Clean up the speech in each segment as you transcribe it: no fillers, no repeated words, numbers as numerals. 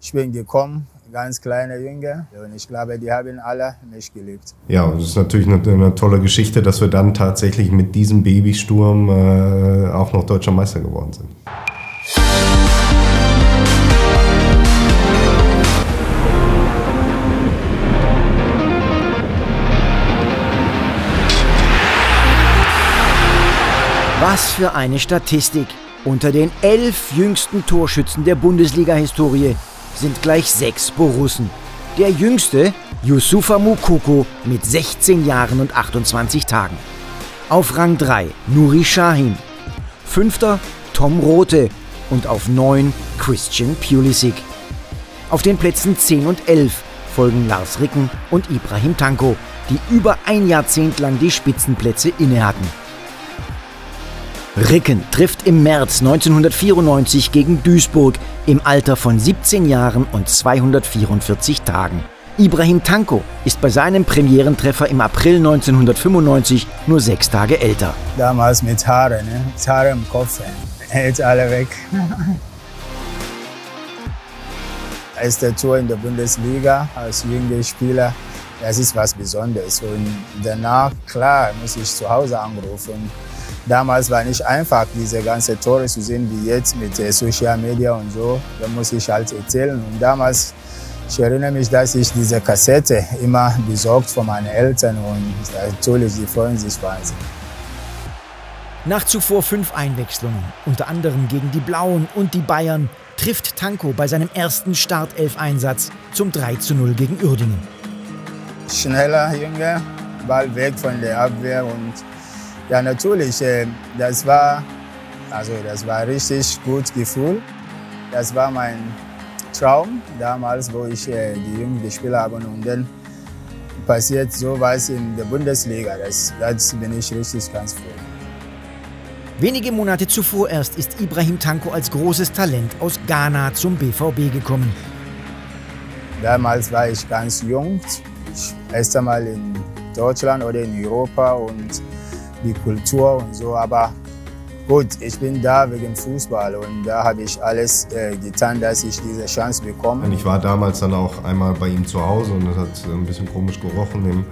Ich bin gekommen, ganz kleiner Junge, und ich glaube, die haben alle mich geliebt. Ja, das ist natürlich eine tolle Geschichte, dass wir dann tatsächlich mit diesem Babysturm auch noch Deutscher Meister geworden sind. Was für eine Statistik! Unter den 11 jüngsten Torschützen der Bundesliga-Historie sind gleich 6 Borussen. Der jüngste, Youssoufa Moukoko, mit 16 Jahren und 28 Tagen. Auf Rang 3 Nuri Sahin, 5. Tom Rothe und auf 9 Christian Pulisic. Auf den Plätzen 10 und 11 folgen Lars Ricken und Ibrahim Tanko, die über ein Jahrzehnt lang die Spitzenplätze innehatten. Ricken trifft im März 1994 gegen Duisburg im Alter von 17 Jahren und 244 Tagen. Ibrahim Tanko ist bei seinem Premierentreffer im April 1995 nur 6 Tage älter. Damals mit Haare, ne? Mit Haare im Kopf, jetzt alle weg. Erste Tor in der Bundesliga als junger Spieler, das ist was Besonderes. Und danach, klar, muss ich zu Hause anrufen. Damals war nicht einfach, diese ganzen Tore zu sehen wie jetzt mit Social Media und so. Da muss ich halt erzählen. Und damals, ich erinnere mich, dass ich diese Kassette immer besorgt von meinen Eltern und natürlich, die freuen sich wahnsinnig. Nach zuvor 5 Einwechslungen, unter anderem gegen die Blauen und die Bayern, trifft Tanko bei seinem ersten Startelf-Einsatz zum 3:0 gegen Uerdingen. Schneller Junge, Ball weg von der Abwehr und ja, natürlich, das war richtig gutes Gefühl. Das war mein Traum damals, wo ich die Jungen gespielt habe. Und dann passiert sowas in der Bundesliga. Das bin ich richtig ganz froh. Wenige Monate zuvor erst ist Ibrahim Tanko als großes Talent aus Ghana zum BVB gekommen. Damals war ich ganz jung. Erst einmal in Deutschland oder in Europa und die Kultur und so, aber gut, ich bin da wegen Fußball und da habe ich alles getan, dass ich diese Chance bekomme. Ich war damals dann auch einmal bei ihm zu Hause und das hat ein bisschen komisch gerochen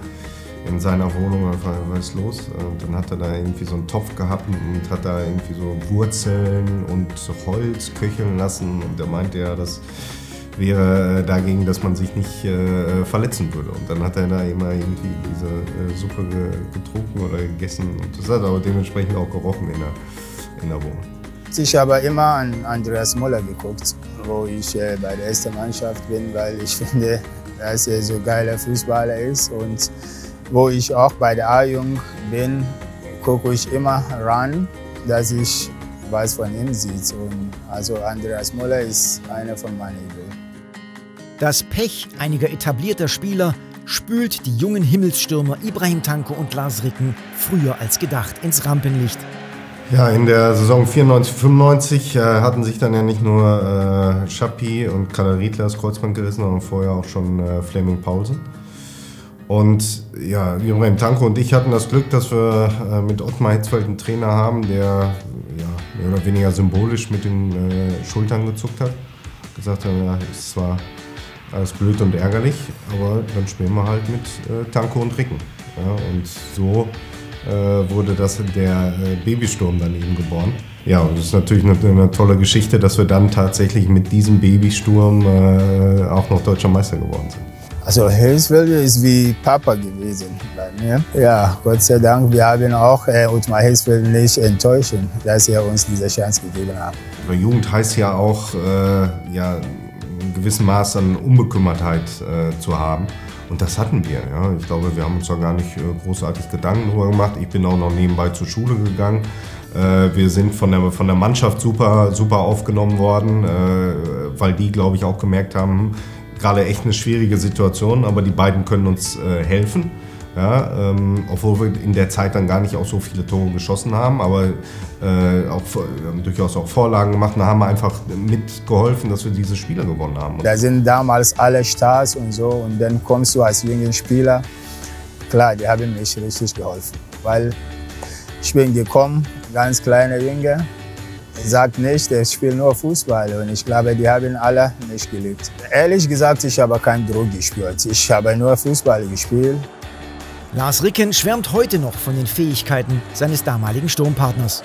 in seiner Wohnung. Was ist los? Und dann hat er da irgendwie so einen Topf gehabt und hat da irgendwie so Wurzeln und Holz köcheln lassen und er meinte ja, das wäre dagegen, dass man sich nicht verletzen würde. Und dann hat er da immer irgendwie diese Suppe getrunken oder gegessen. Und das hat aber dementsprechend auch gerochen in der Wohnung. Ich habe immer an Andreas Möller geguckt, wo ich bei der ersten Mannschaft bin, weil ich finde, dass er so ein geiler Fußballer ist. Und wo ich auch bei der A-Jugend bin, gucke ich immer ran, dass ich was von ihm sehe. Und also Andreas Möller ist einer von meinen Idolen. Das Pech einiger etablierter Spieler spült die jungen Himmelsstürmer Ibrahim Tanko und Lars Ricken früher als gedacht ins Rampenlicht. Ja, in der Saison 94/95 hatten sich dann ja nicht nur Schappi und Kader Riedler das Kreuzband gerissen, sondern vorher auch schon Flemming Paulsen. Und ja, Ibrahim Tanko und ich hatten das Glück, dass wir mit Ottmar Hitzfeld einen Trainer haben, der ja, mehr oder weniger symbolisch mit den Schultern gezuckt hat. Gesagt hat, ja, ist zwar alles blöd und ärgerlich, aber dann spielen wir halt mit Tanko und Ricken. Ja, und so wurde der Babysturm dann eben geboren. Ja, und das ist natürlich eine tolle Geschichte, dass wir dann tatsächlich mit diesem Babysturm auch noch Deutscher Meister geworden sind. Also Hitzfeld ist wie Papa gewesen bei mir. Ja, Gott sei Dank, wir haben auch Ottmar Hitzfeld nicht enttäuscht, dass er uns diese Chance gegeben hat. Jugend heißt ja auch, ja, ein gewissen Maß an Unbekümmertheit zu haben. Und das hatten wir. Ja. Ich glaube, wir haben uns da gar nicht großartig Gedanken darüber gemacht. Ich bin auch noch nebenbei zur Schule gegangen. Wir sind von der Mannschaft super aufgenommen worden, weil die, glaube ich, auch gemerkt haben, gerade echt eine schwierige Situation, aber die beiden können uns helfen. Ja, obwohl wir in der Zeit dann gar nicht auch so viele Tore geschossen haben, aber durchaus auch Vorlagen gemacht und haben einfach mitgeholfen, dass wir diese Spiele gewonnen haben. Da sind damals alle Stars und so und dann kommst du als junger Spieler. Klar, die haben mich richtig geholfen, weil ich bin gekommen, ganz kleiner Junge, sagt nicht, ich spiele nur Fußball und ich glaube, die haben alle nicht geliebt. Ehrlich gesagt, ich habe keinen Druck gespürt. Ich habe nur Fußball gespielt. Lars Ricken schwärmt heute noch von den Fähigkeiten seines damaligen Sturmpartners.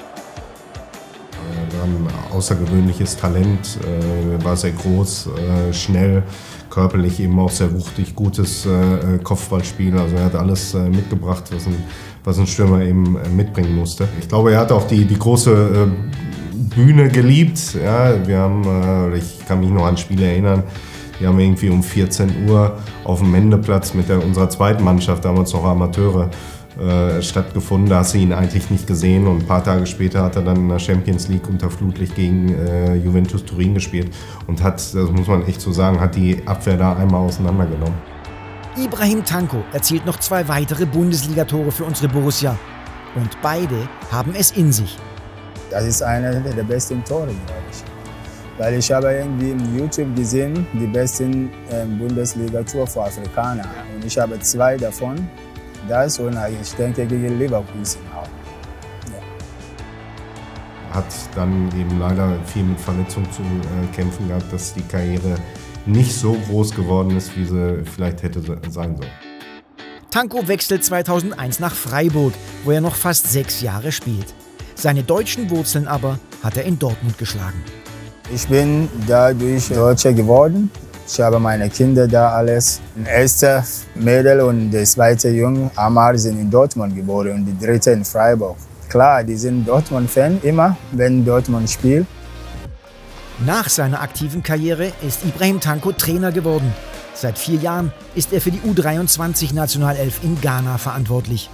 Er war ein außergewöhnliches Talent, war sehr groß, schnell, körperlich eben auch sehr wuchtig, gutes Kopfballspiel. Also er hat alles mitgebracht, was ein Stürmer eben mitbringen musste. Ich glaube, er hat auch die große Bühne geliebt. Ja, ich kann mich noch an Spiele erinnern, die haben irgendwie um 14 Uhr auf dem Mendeplatz mit unserer zweiten Mannschaft, damals noch Amateure, stattgefunden. Da hast du ihn eigentlich nicht gesehen und ein paar Tage später hat er dann in der Champions League unter Flutlicht gegen Juventus Turin gespielt und hat, das muss man echt so sagen, hat die Abwehr da einmal auseinandergenommen. Ibrahim Tanko erzielt noch 2 weitere Bundesligatore für unsere Borussia und beide haben es in sich. Das ist einer der besten Tore, glaube ich. Weil ich habe irgendwie im YouTube gesehen, die besten Bundesliga-Tore für Afrikaner. Und ich habe 2 davon. Das und ich denke gegen Leverkusen auch. Ja. Hat dann eben leider viel mit Verletzungen zu kämpfen gehabt, dass die Karriere nicht so groß geworden ist, wie sie vielleicht hätte sein sollen. Tanko wechselt 2001 nach Freiburg, wo er noch fast 6 Jahre spielt. Seine deutschen Wurzeln aber hat er in Dortmund geschlagen. Ich bin dadurch Deutscher geworden. Ich habe meine Kinder da alles. Ein erster Mädel und der zweite Junge, Amar, sind in Dortmund geboren und die dritte in Freiburg. Klar, die sind Dortmund-Fan immer, wenn Dortmund spielt. Nach seiner aktiven Karriere ist Ibrahim Tanko Trainer geworden. Seit 4 Jahren ist er für die U23-Nationalelf in Ghana verantwortlich.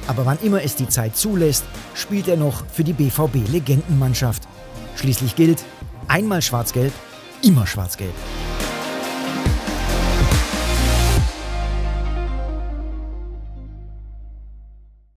Aber wann immer es die Zeit zulässt, spielt er noch für die BVB-Legendenmannschaft. Schließlich gilt, einmal schwarz-gelb, immer schwarz-gelb.